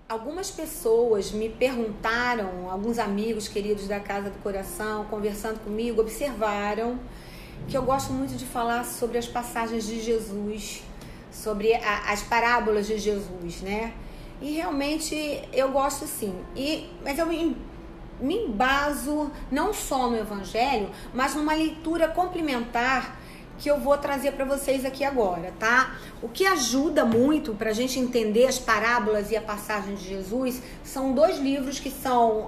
Algumas pessoas me perguntaram, alguns amigos queridos da Casa do Coração, conversando comigo, observaram que eu gosto muito de falar sobre as passagens de Jesus, sobre as parábolas de Jesus, né? E realmente eu gosto sim. Mas eu me embaso não só no Evangelho, mas numa leitura complementar que eu vou trazer para vocês aqui agora, tá? O que ajuda muito para a gente entender as parábolas e a passagem de Jesus são dois livros que são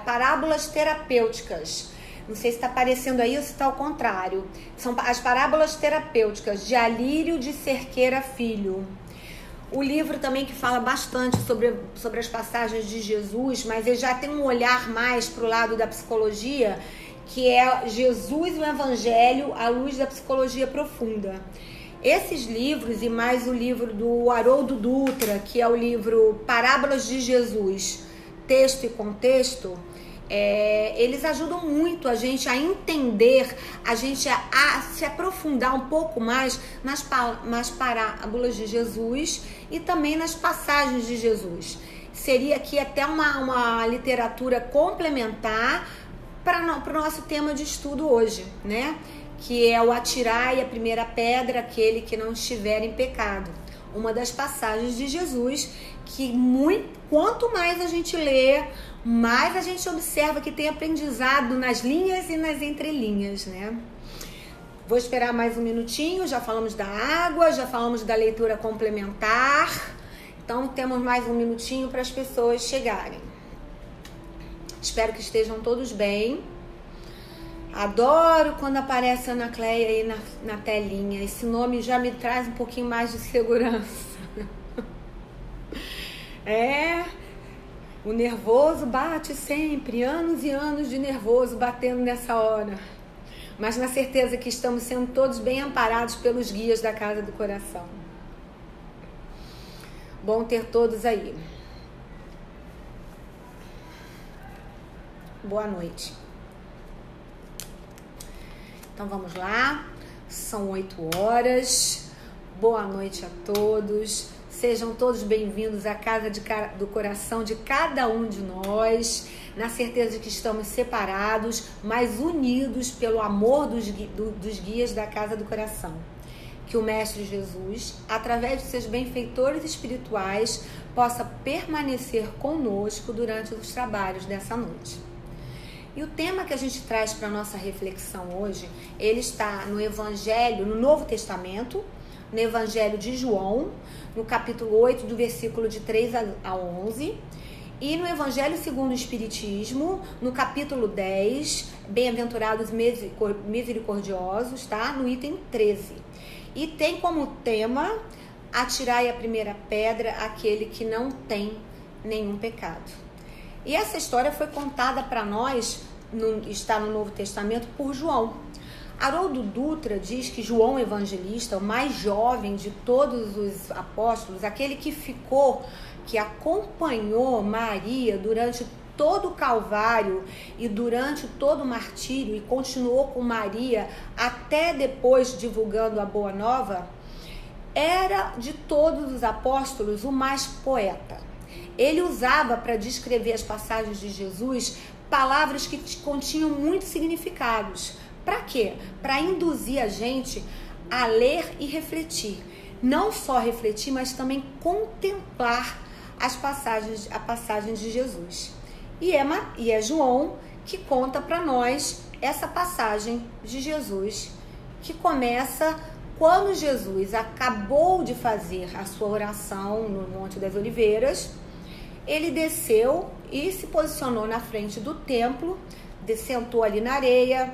parábolas terapêuticas. Não sei se está aparecendo aí ou se está ao contrário. São as parábolas terapêuticas de Alírio de Cerqueira Filho. O livro também que fala bastante sobre as passagens de Jesus, mas ele já tem um olhar mais para o lado da psicologia, que é Jesus e o Evangelho à luz da psicologia profunda. Esses livros e mais o livro do Haroldo Dutra, que é o livro Parábolas de Jesus, Texto e Contexto, eles ajudam muito a gente a entender, a gente a se aprofundar um pouco mais nas parábolas de Jesus e também nas passagens de Jesus. Seria aqui até uma literatura complementar para o nosso tema de estudo hoje, né? Que é o atirai a primeira pedra aquele que não estiver em pecado. Uma das passagens de Jesus que quanto mais a gente lê, mais a gente observa que tem aprendizado nas linhas e nas entrelinhas, né? Vou esperar mais um minutinho, já falamos da água, já falamos da leitura complementar. Então temos mais um minutinho para as pessoas chegarem. Espero que estejam todos bem. Adoro quando aparece a Ana Cleia aí na telinha. Esse nome já me traz um pouquinho mais de segurança. O nervoso bate sempre, anos e anos de nervoso batendo nessa hora. Mas na certeza que estamos sendo todos bem amparados pelos guias da Casa do Coração. Bom ter todos aí. Boa noite. Então vamos lá, são 8 horas, boa noite a todos, sejam todos bem-vindos à Casa do Coração de cada um de nós, na certeza de que estamos separados, mas unidos pelo amor dos guias da Casa do Coração. Que o Mestre Jesus, através de seus benfeitores espirituais, possa permanecer conosco durante os trabalhos dessa noite. E o tema que a gente traz para a nossa reflexão hoje, ele está no Evangelho, no Novo Testamento, no Evangelho de João, no capítulo 8, do versículo de 3 a 11, e no Evangelho segundo o Espiritismo, no capítulo 10, Bem-aventurados misericordiosos, tá? No item 13. E tem como tema, atirai a primeira pedra aquele que não tem nenhum pecado. E essa história foi contada para nós, está no Novo Testamento, por João. Haroldo Dutra diz que João Evangelista, o mais jovem de todos os apóstolos, aquele que acompanhou Maria durante todo o Calvário e durante todo o martírio e continuou com Maria até depois divulgando a Boa Nova, era de todos os apóstolos o mais poeta. Ele usava para descrever as passagens de Jesus palavras que continham muitos significados. Para quê? Para induzir a gente a ler e refletir. Não só refletir, mas também contemplar a passagem de Jesus. E é João que conta para nós essa passagem de Jesus, que começa quando Jesus acabou de fazer a sua oração no Monte das Oliveiras. Ele desceu e se posicionou na frente do templo, sentou ali na areia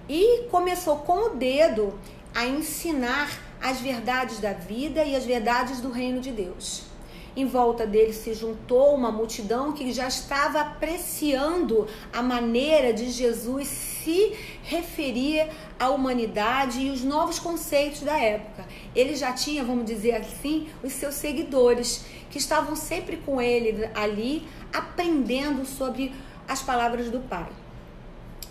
e começou com o dedo a ensinar as verdades da vida e as verdades do reino de Deus. Em volta dele se juntou uma multidão que já estava apreciando a maneira de Jesus se referir à humanidade e os novos conceitos da época. Ele já tinha, vamos dizer assim, os seus seguidores, que estavam sempre com ele ali, aprendendo sobre as palavras do Pai.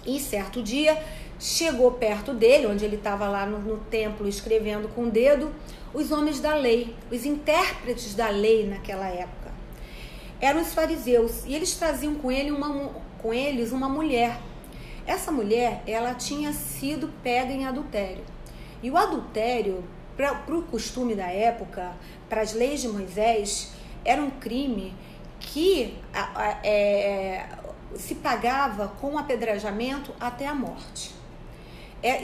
E certo dia, chegou perto dele, onde ele estava lá no templo escrevendo com o dedo, os homens da lei, os intérpretes da lei naquela época. eram os fariseus, e eles traziam com eles uma mulher. Essa mulher, ela tinha sido pega em adultério. E o adultério, para o costume da época, para as leis de Moisés, era um crime que se pagava com apedrejamento até a morte.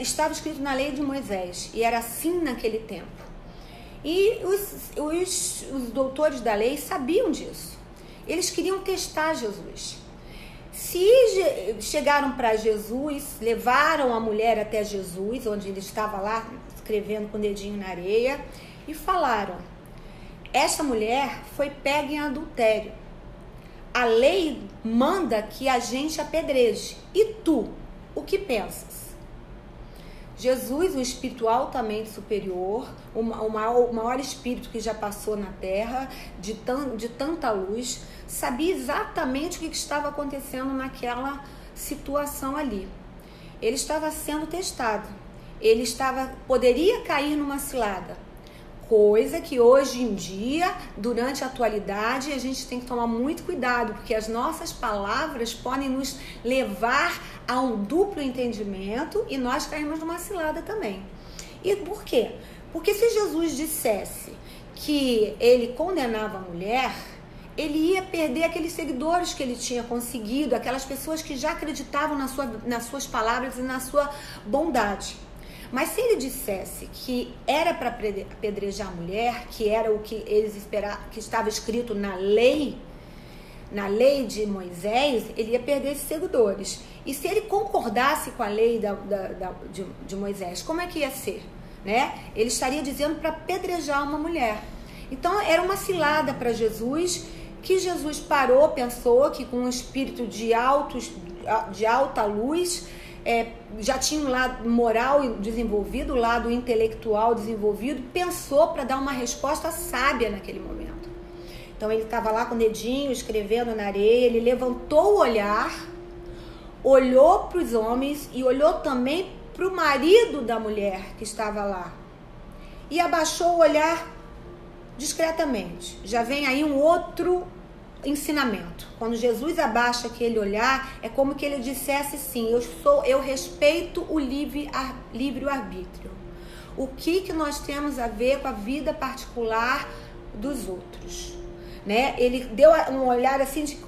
Estava escrito na lei de Moisés, e era assim naquele tempo. E os doutores da lei sabiam disso. Eles queriam testar Jesus. Se chegaram para Jesus, levaram a mulher até Jesus, onde ele estava lá escrevendo com o dedinho na areia, e falaram: esta mulher foi pega em adultério. A lei manda que a gente apedreje. E tu, o que pensas? Jesus, o espírito altamente superior, o maior espírito que já passou na terra, de tanta luz, sabia exatamente o que estava acontecendo naquela situação ali. Ele estava sendo testado. Poderia cair numa cilada. Coisa que hoje em dia, durante a atualidade, a gente tem que tomar muito cuidado, porque as nossas palavras podem nos levar a um duplo entendimento e nós caímos numa cilada também. E por quê? Porque se Jesus dissesse que ele condenava a mulher, ele ia perder aqueles seguidores que ele tinha conseguido, aquelas pessoas que já acreditavam nas suas palavras e na sua bondade. Mas se ele dissesse que era para apedrejar a mulher, que era o que eles esperavam, que estava escrito na lei de Moisés, ele ia perder esses seguidores. E se ele concordasse com a lei de Moisés, como é que ia ser? Né? Ele estaria dizendo para apedrejar uma mulher. Então era uma cilada para Jesus, que Jesus parou, pensou que com um espírito de alta luz, já tinha um lado moral desenvolvido, o lado intelectual desenvolvido, pensou para dar uma resposta sábia naquele momento. Então ele estava lá com o dedinho, escrevendo na areia, ele levantou o olhar, olhou para os homens e olhou também para o marido da mulher que estava lá. E abaixou o olhar discretamente. Já vem aí um outro ensinamento. Quando Jesus abaixa aquele olhar, é como que ele dissesse assim: eu respeito o livre-arbítrio. O que nós temos a ver com a vida particular dos outros, né? Ele deu um olhar assim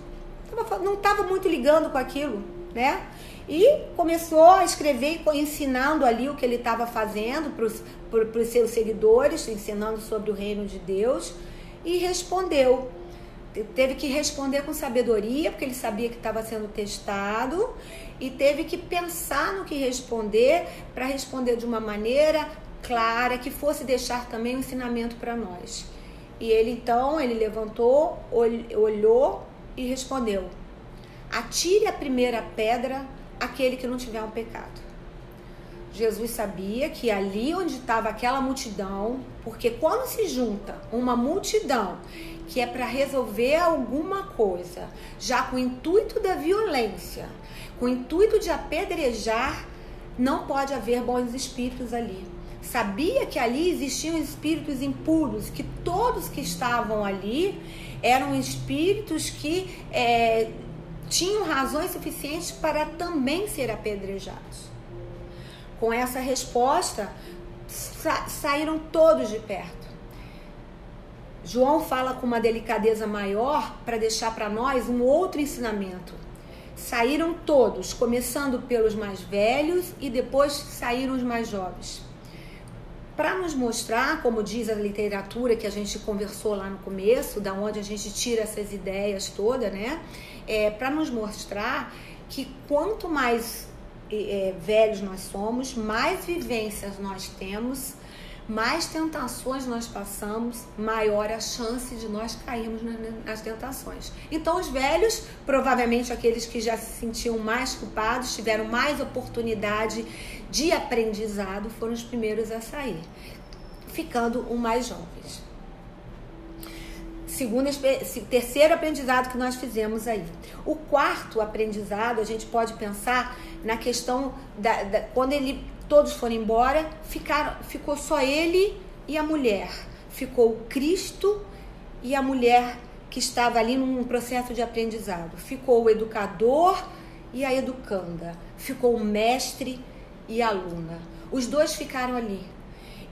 não estava muito ligando com aquilo, né? E começou a escrever, ensinando ali o que ele estava fazendo para os seus seguidores, ensinando sobre o reino de Deus, e respondeu. Teve que responder com sabedoria, porque ele sabia que estava sendo testado, e teve que pensar no que responder, para responder de uma maneira clara, que fosse deixar também um ensinamento para nós. E ele levantou, olhou e respondeu: atire a primeira pedra aquele que não tiver um pecado. Jesus sabia que ali onde estava aquela multidão, porque quando se junta uma multidão que é para resolver alguma coisa, já com o intuito da violência, com o intuito de apedrejar, não pode haver bons espíritos ali. Sabia que ali existiam espíritos impuros, que todos que estavam ali eram espíritos que tinham razões suficientes para também ser apedrejados. Com essa resposta, saíram todos de perto. João fala com uma delicadeza maior para deixar para nós um outro ensinamento. Saíram todos, começando pelos mais velhos e depois saíram os mais jovens. Para nos mostrar, como diz a literatura que a gente conversou lá no começo, da onde a gente tira essas ideias todas, né? Para nos mostrar que quanto mais velhos nós somos, mais vivências nós temos, mais tentações nós passamos, maior a chance de nós cairmos nas tentações. Então os velhos, provavelmente aqueles que já se sentiam mais culpados, tiveram mais oportunidade de aprendizado, foram os primeiros a sair, ficando os mais jovens. Terceiro aprendizado que nós fizemos aí. O quarto aprendizado, a gente pode pensar na questão quando todos foram embora, ficou só ele e a mulher. Ficou o Cristo e a mulher que estava ali num processo de aprendizado. Ficou o educador e a educanda. Ficou o mestre e a aluna. Os dois ficaram ali.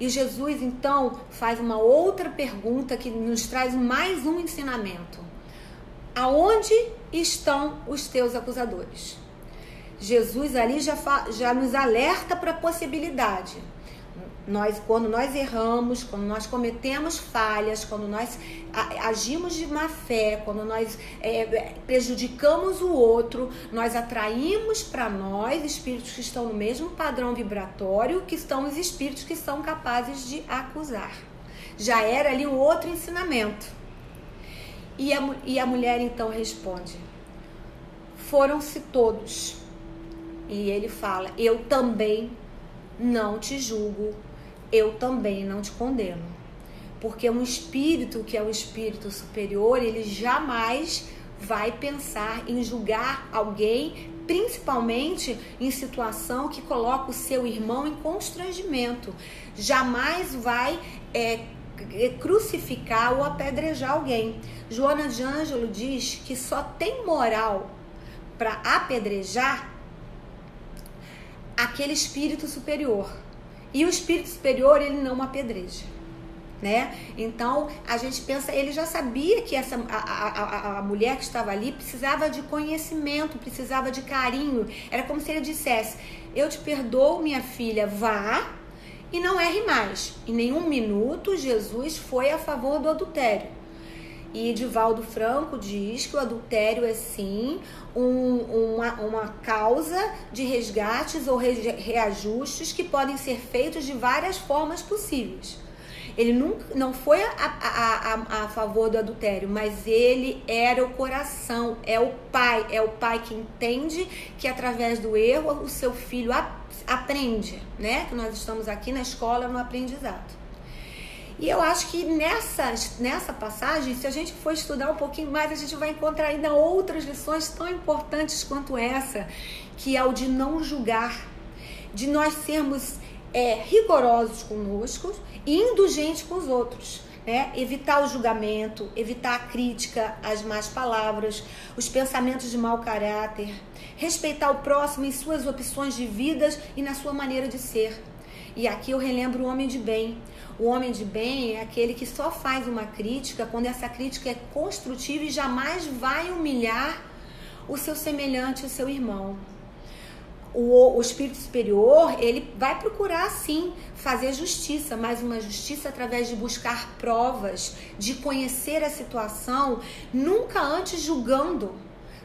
E Jesus, então, faz uma outra pergunta que nos traz mais um ensinamento. Aonde estão os teus acusadores? Jesus ali já nos alerta para a possibilidade. Quando nós erramos, quando nós cometemos falhas, quando nós agimos de má fé, quando nós prejudicamos o outro, nós atraímos para nós espíritos que estão no mesmo padrão vibratório, que estão os espíritos que são capazes de acusar. Já era ali um outro ensinamento. E a mulher então responde: foram-se todos. E ele fala: eu também não te julgo, eu também não te condeno. Porque um espírito que é um espírito superior, ele jamais vai pensar em julgar alguém, principalmente em situação que coloca o seu irmão em constrangimento. Jamais vai crucificar ou apedrejar alguém. Joana de Ângelo diz que só tem moral para apedrejar aquele espírito superior. E o espírito superior, ele não apedreja, né? Então, a gente pensa, ele já sabia que a mulher que estava ali precisava de conhecimento, precisava de carinho. Era como se ele dissesse: eu te perdoo, minha filha, vá e não erre mais. Em nenhum minuto Jesus foi a favor do adultério. E Divaldo Franco diz que o adultério é sim uma causa de resgates ou reajustes que podem ser feitos de várias formas possíveis. Ele não foi a favor do adultério, mas ele era o coração, é o pai que entende que através do erro o seu filho aprende, né? Que nós estamos aqui na escola, no aprendizado. E eu acho que nessa passagem, se a gente for estudar um pouquinho mais, a gente vai encontrar ainda outras lições tão importantes quanto essa, que é o de não julgar, de nós sermos rigorosos conosco e indulgentes com os outros, né? Evitar o julgamento, evitar a crítica, as más palavras, os pensamentos de mau caráter, respeitar o próximo em suas opções de vida e na sua maneira de ser. E aqui eu relembro o homem de bem. O homem de bem é aquele que só faz uma crítica quando essa crítica é construtiva e jamais vai humilhar o seu semelhante, o seu irmão. O espírito superior, ele vai procurar sim fazer justiça, mas uma justiça através de buscar provas, de conhecer a situação, nunca antes julgando,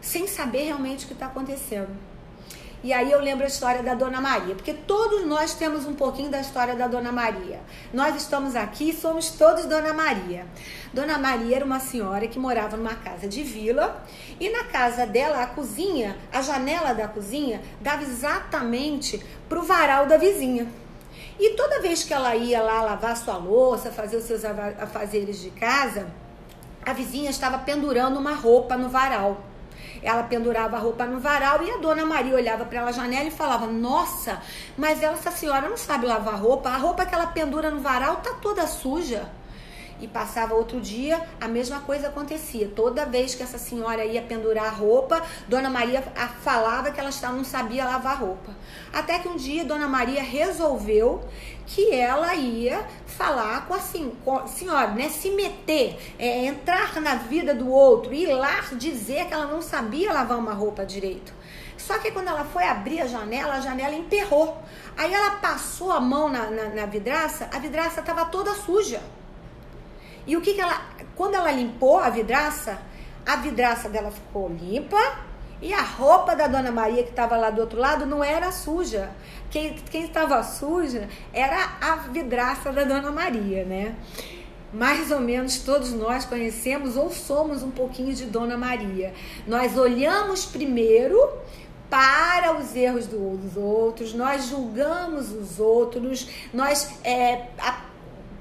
sem saber realmente o que está acontecendo. E aí eu lembro a história da Dona Maria, porque todos nós temos um pouquinho da história da Dona Maria. Nós estamos aqui e somos todos Dona Maria. Dona Maria era uma senhora que morava numa casa de vila, e na casa dela, a cozinha, a janela da cozinha, dava exatamente para o varal da vizinha. E toda vez que ela ia lá lavar sua louça, fazer os seus afazeres de casa, a vizinha estava pendurando uma roupa no varal. Ela pendurava a roupa no varal e a Dona Maria olhava para ela na janela e falava: nossa, mas essa senhora não sabe lavar roupa, a roupa que ela pendura no varal tá toda suja. E passava outro dia, a mesma coisa acontecia. Toda vez que essa senhora ia pendurar a roupa, Dona Maria falava que ela não sabia lavar roupa. Até que um dia Dona Maria resolveu que ela ia falar com a senhora, né? Se meter, entrar na vida do outro, ir lá dizer que ela não sabia lavar uma roupa direito. Só que quando ela foi abrir a janela emperrou. Aí ela passou a mão na vidraça, a vidraça estava toda suja. E quando ela limpou a vidraça dela ficou limpa e a roupa da Dona Maria que estava lá do outro lado não era suja. Quem estava suja era a vidraça da Dona Maria, né? Mais ou menos todos nós conhecemos ou somos um pouquinho de Dona Maria. Nós olhamos primeiro para os erros dos outros, nós julgamos os outros, nós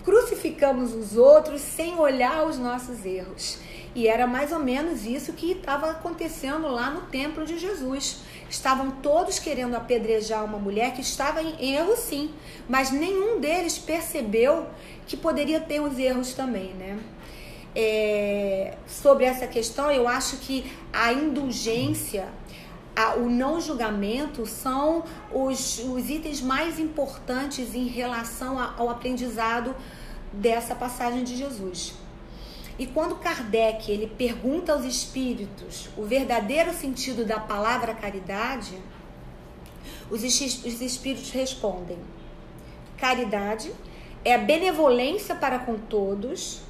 crucificamos os outros sem olhar os nossos erros. E era mais ou menos isso que estava acontecendo lá no templo de Jesus. Estavam todos querendo apedrejar uma mulher que estava em erro sim, mas nenhum deles percebeu que poderia ter os erros também, né? sobre essa questão, eu acho que a indulgência, o não julgamento são os itens mais importantes em relação ao aprendizado dessa passagem de Jesus. E quando Kardec ele pergunta aos espíritos o verdadeiro sentido da palavra caridade, os espíritos respondem: caridade é a benevolência para com todos,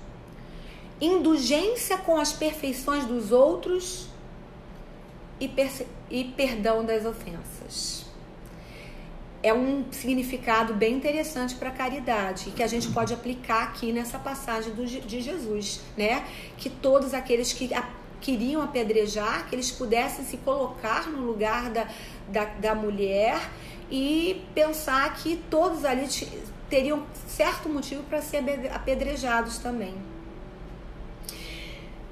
indulgência com as perfeições dos outros e perdão das ofensas. É um significado bem interessante para a caridade e que a gente pode aplicar aqui nessa passagem de Jesus, né? Que todos aqueles que queriam apedrejar, que eles pudessem se colocar no lugar da mulher e pensar que todos ali teriam certo motivo para ser apedrejados também.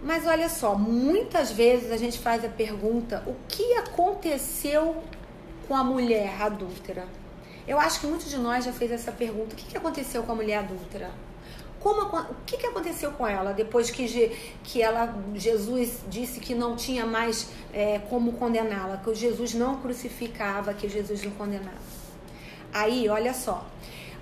Mas olha só, muitas vezes a gente faz a pergunta: o que aconteceu com a mulher adúltera? Eu acho que muitos de nós já fez essa pergunta: o que aconteceu com a mulher adúltera? O que aconteceu com ela depois que Jesus disse que não tinha mais como condená-la, que Jesus não crucificava, que Jesus não condenava? Aí, olha só,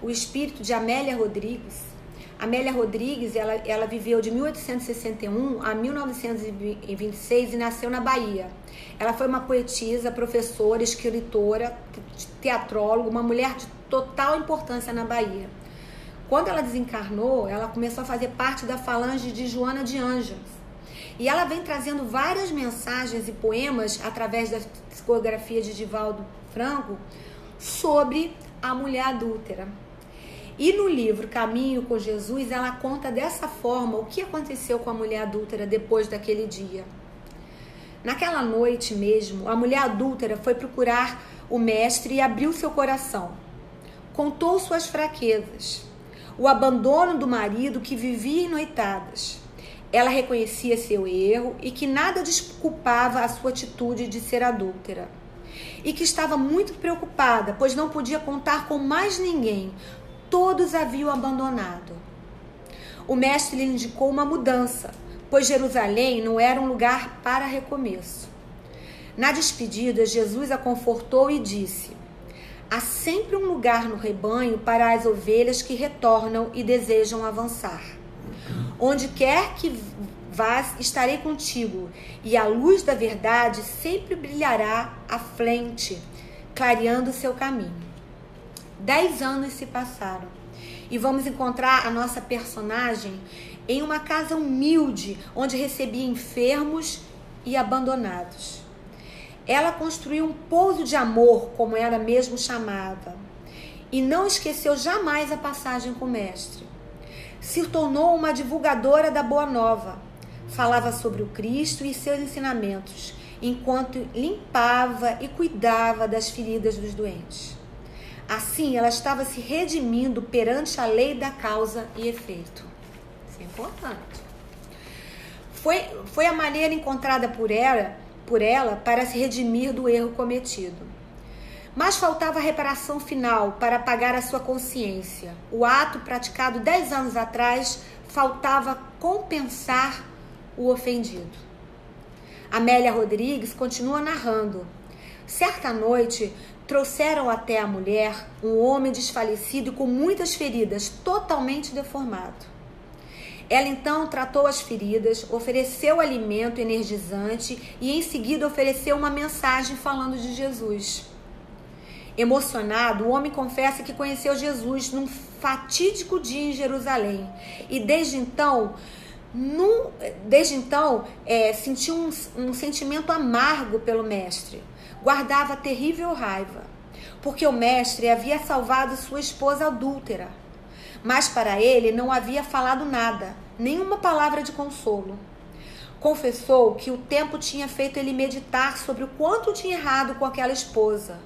o espírito de Amélia Rodrigues, ela viveu de 1861 a 1926 e nasceu na Bahia. Ela foi uma poetisa, professora, escritora, teatróloga, uma mulher de total importância na Bahia. Quando ela desencarnou, ela começou a fazer parte da falange de Joana de Ângeles. E ela vem trazendo várias mensagens e poemas através da psicografia de Divaldo Franco sobre a mulher adúltera. E no livro Caminho com Jesus, ela conta dessa forma o que aconteceu com a mulher adúltera depois daquele dia. Naquela noite mesmo, a mulher adúltera foi procurar o mestre e abriu seu coração. Contou suas fraquezas, o abandono do marido que vivia em noitadas. Ela reconhecia seu erro e que nada desculpava a sua atitude de ser adúltera. E que estava muito preocupada, pois não podia contar com mais ninguém. Todos haviam abandonado. O mestre lhe indicou uma mudança, pois Jerusalém não era um lugar para recomeço. Na despedida, Jesus a confortou e disse: há sempre um lugar no rebanho para as ovelhas que retornam e desejam avançar. Onde quer que vás, estarei contigo, e a luz da verdade sempre brilhará à frente, clareando o seu caminho. 10 anos se passaram e vamos encontrar a nossa personagem em uma casa humilde, onde recebia enfermos e abandonados. Ela construiu um pouso de amor, como ela mesmo chamava, e não esqueceu jamais a passagem com o mestre. Se tornou uma divulgadora da Boa Nova, falava sobre o Cristo e seus ensinamentos, enquanto limpava e cuidava das feridas dos doentes. Assim, ela estava se redimindo perante a lei da causa e efeito. Isso é importante. Foi a maneira encontrada por ela para se redimir do erro cometido. Mas faltava a reparação final para pagar a sua consciência. O ato praticado 10 anos atrás faltava compensar o ofendido. Amélia Rodrigues continua narrando. Certa noite, trouxeram até a mulher um homem desfalecido e com muitas feridas, totalmente deformado. Ela então tratou as feridas, ofereceu alimento energizante e em seguida ofereceu uma mensagem falando de Jesus. Emocionado, o homem confessa que conheceu Jesus num fatídico dia em Jerusalém e desde então sentiu um sentimento amargo pelo mestre. Guardava terrível raiva, porque o mestre havia salvado sua esposa adúltera, mas para ele não havia falado nada, nenhuma palavra de consolo. Confessou que o tempo tinha feito ele meditar sobre o quanto tinha errado com aquela esposa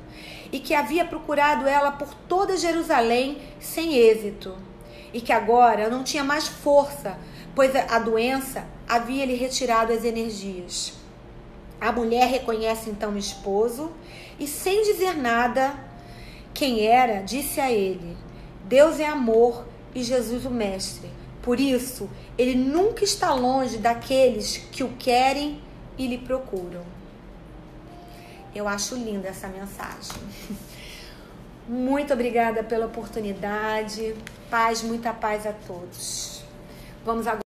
e que havia procurado ela por toda Jerusalém sem êxito e que agora não tinha mais força, pois a doença havia lhe retirado as energias. A mulher reconhece então o esposo e, sem dizer nada quem era, disse a ele: Deus é amor e Jesus o mestre. Por isso, ele nunca está longe daqueles que o querem e lhe procuram. Eu acho linda essa mensagem. Muito obrigada pela oportunidade. Paz, muita paz a todos. Vamos agora.